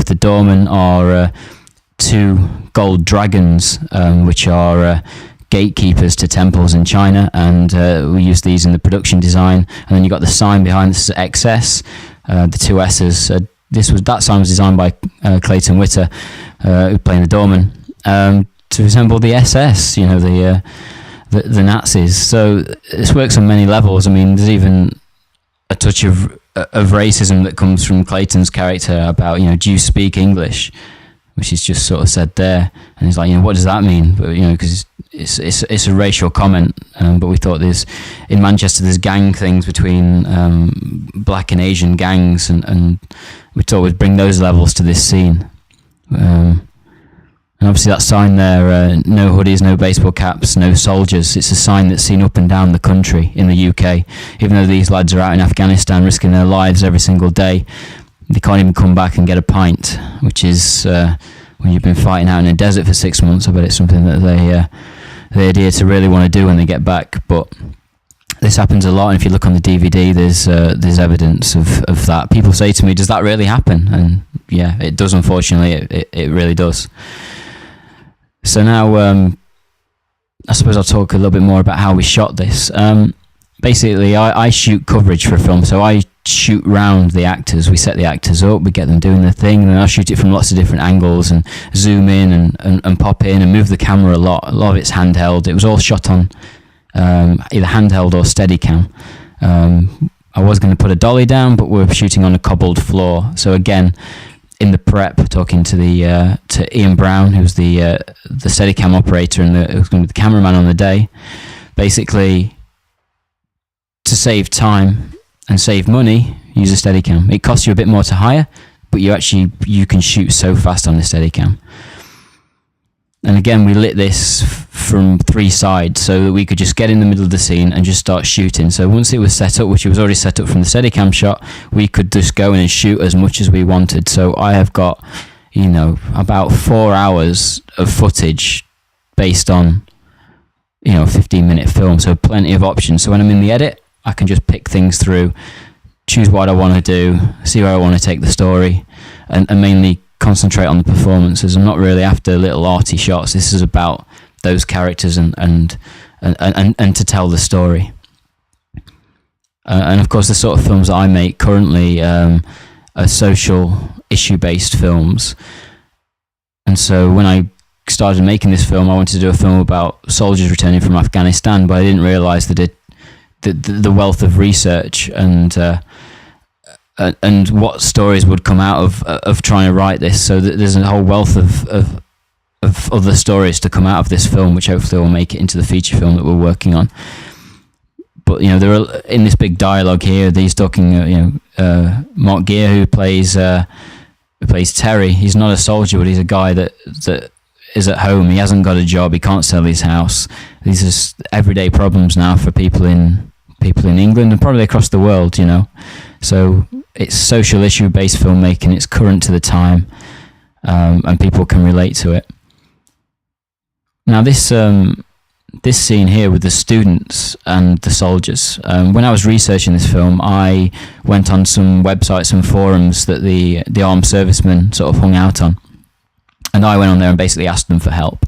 the doormen are two gold dragons, which are gatekeepers to temples in China, and we use these in the production design. And then you got the sign behind this is XS, the two S's. That sign was designed by Clayton Witter, who playing the doorman, to resemble the SS, the Nazis. So this works on many levels. I mean, there's even a touch of racism that comes from Clayton's character about, do you speak English? Which is just sort of said there, and he's like, what does that mean? But because it's a racial comment. But we thought in Manchester there's gang things between black and Asian gangs, and we thought we'd bring those levels to this scene. And obviously that sign there, no hoodies, no baseball caps, no soldiers. It's a sign that's seen up and down the country in the UK. Even though these lads are out in Afghanistan risking their lives every single day, they can't even come back and get a pint, which is, when you've been fighting out in a desert for 6 months, I bet it's something that they adhere to really want to do when they get back. But this happens a lot, and if you look on the DVD, there's evidence of that. People say to me, does that really happen? And yeah, it does, unfortunately. It really does. So now, I suppose I'll talk a little bit more about how we shot this. Basically, I shoot coverage for a film, so I shoot round the actors. We set the actors up, we get them doing their thing, and then I'll shoot it from lots of different angles and zoom in and pop in and move the camera a lot. A lot of it's handheld. It was all shot on either handheld or Steadicam. I was going to put a dolly down, but we're shooting on a cobbled floor. So again, in the prep, talking to Ian Brown, who's the Steadicam operator and who's going to be the cameraman on the day, basically, to save time and save money, use a Steadicam. It costs you a bit more to hire, but you can shoot so fast on the Steadicam. And again, we lit this from 3 sides so that we could just get in the middle of the scene and just start shooting. So once it was set up, which it was already set up from the Steadicam shot, we could just go in and shoot as much as we wanted. So I have got, about 4 hours of footage based on, 15-minute film. So plenty of options. So when I'm in the edit, I can just pick things through, choose what I want to do, see where I want to take the story, and mainly concentrate on the performances. I'm not really after little arty shots. This is about those characters and to tell the story. And of course, the sort of films that I make currently are social issue-based films. And so when I started making this film, I wanted to do a film about soldiers returning from Afghanistan, but I didn't realise that the wealth of research and what stories would come out of trying to write this. So that there's a whole wealth of other stories to come out of this film, which hopefully will make it into the feature film that we're working on. But there are, in this big dialogue here, he's talking. Mark Gere, who plays Terry. He's not a soldier, but he's a guy that is at home. He hasn't got a job. He can't sell his house. These are just everyday problems now for people in England and probably across the world. So it's social issue based filmmaking. It's current to the time, and people can relate to it. Now this scene here with the students and the soldiers. When I was researching this film, I went on some websites and forums that the armed servicemen sort of hung out on, and I went on there and basically asked them for help.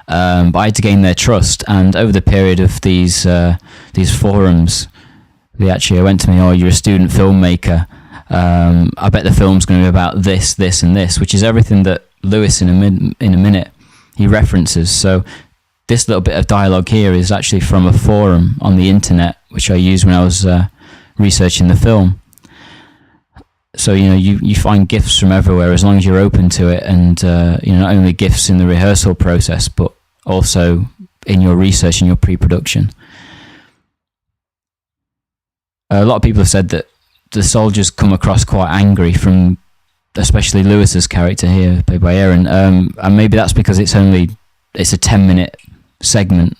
But I had to gain their trust, and over the period of these forums, they actually went to me, "Oh, you're a student filmmaker. I bet the film's going to be about this, this, and this," which is everything that Lewis in a minute he references. So this little bit of dialogue here is actually from a forum on the internet, which I used when I was researching the film. So you find gifts from everywhere as long as you're open to it, and not only gifts in the rehearsal process, but also in your research and your pre-production. A lot of people have said that the soldiers come across quite angry, from especially Lewis's character here, played by Aaron, and maybe that's because it's a 10-minute segment.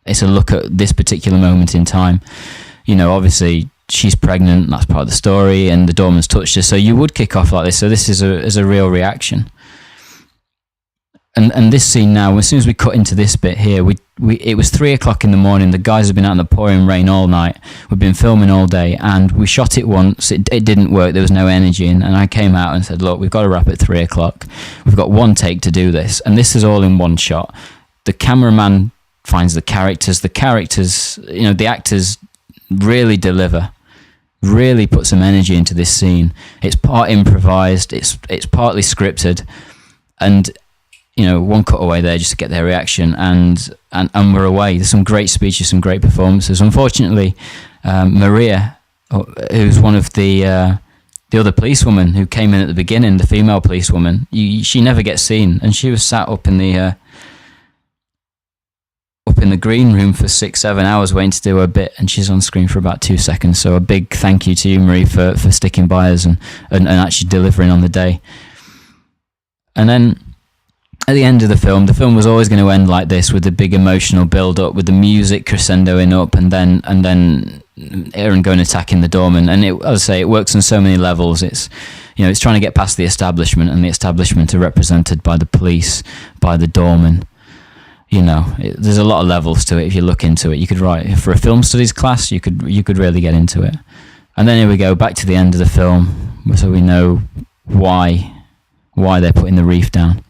It's a look at this particular moment in time. Obviously she's pregnant, that's part of the story, and the doorman's touched her, so you would kick off like this. So this is a real reaction. And this scene now, as soon as we cut into this bit here, it was 3 o'clock in the morning. The guys had been out in the pouring rain all night. We'd been filming all day, and we shot it once. It didn't work. There was no energy, and I came out and said, look, we've got to wrap at 3 o'clock. We've got one take to do this, and this is all in one shot. The cameraman finds the characters, the actors really deliver, really put some energy into this scene. It's part improvised, it's partly scripted, and one cutaway there just to get their reaction, and we're away. There's some great speeches, some great performances. Unfortunately, Maria, who's one of the other policewoman who came in at the beginning, the female policewoman, she never gets seen, and she was sat up in the green room for 6-7 hours waiting to do her bit, and she's on screen for about 2 seconds. So a big thank you to you, Marie, for sticking by us and actually delivering on the day. And then at the end of the film was always going to end like this, with the big emotional build up, with the music crescendoing up, and then Aaron going attacking the doorman. And as I say, it works on so many levels. It's it's trying to get past the establishment, and the establishment are represented by the police, by the doorman. There's a lot of levels to it. If you look into it, you could write for a film studies class. You could really get into it. And then here we go back to the end of the film, so we know why they're putting the reef down.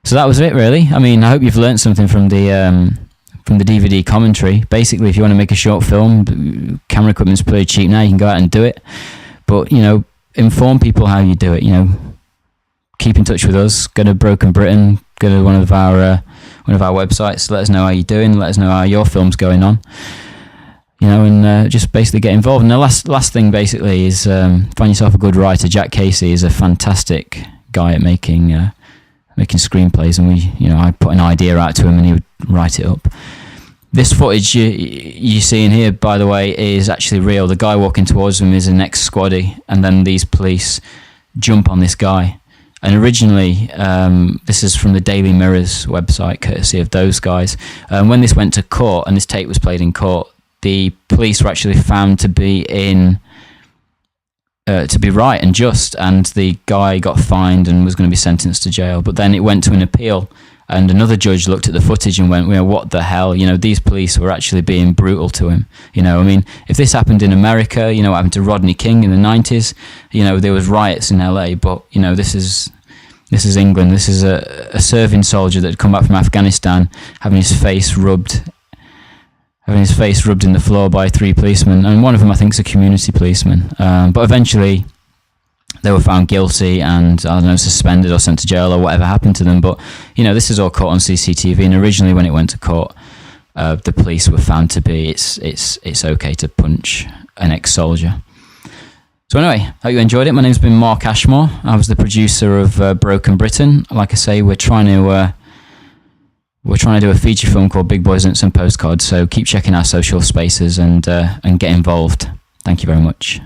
So that was it, really. I mean, I hope you've learned something from the DVD commentary. Basically, if you want to make a short film, camera equipment's pretty cheap now. You can go out and do it, but inform people how you do it. Keep in touch with us. Go to Broken Britain. Go to one of our websites. Let us know how you're doing. Let us know how your film's going on. And just basically get involved. And the last thing basically is find yourself a good writer. Jack Casey is a fantastic guy at making screenplays, and I put an idea out to him and he would write it up. This footage you see in here, by the way, is actually real. The guy walking towards him is an ex-squaddy, and then these police jump on this guy. And originally, this is from the Daily Mirror's website, courtesy of those guys. When this went to court and this tape was played in court, the police were actually found to be right and just, and the guy got fined and was going to be sentenced to jail. But then it went to an appeal, and another judge looked at the footage and went, what the hell? These police were actually being brutal to him. If this happened in America, what happened to Rodney King in the 90s, there was riots in LA, but, this is England. This is a serving soldier that had come back from Afghanistan, having his face rubbed in the floor by 3 policemen, and one of them I think is a community policeman. But eventually they were found guilty and, suspended or sent to jail or whatever happened to them. But this is all caught on CCTV, and originally when it went to court, the police were found to be it's okay to punch an ex-soldier. So anyway, hope you enjoyed it. My name's been Mark Ashmore. I was the producer of Broken Britain. Like I say, we're trying to do a feature film called Big Boys and Some Postcards. So keep checking our social spaces and get involved. Thank you very much.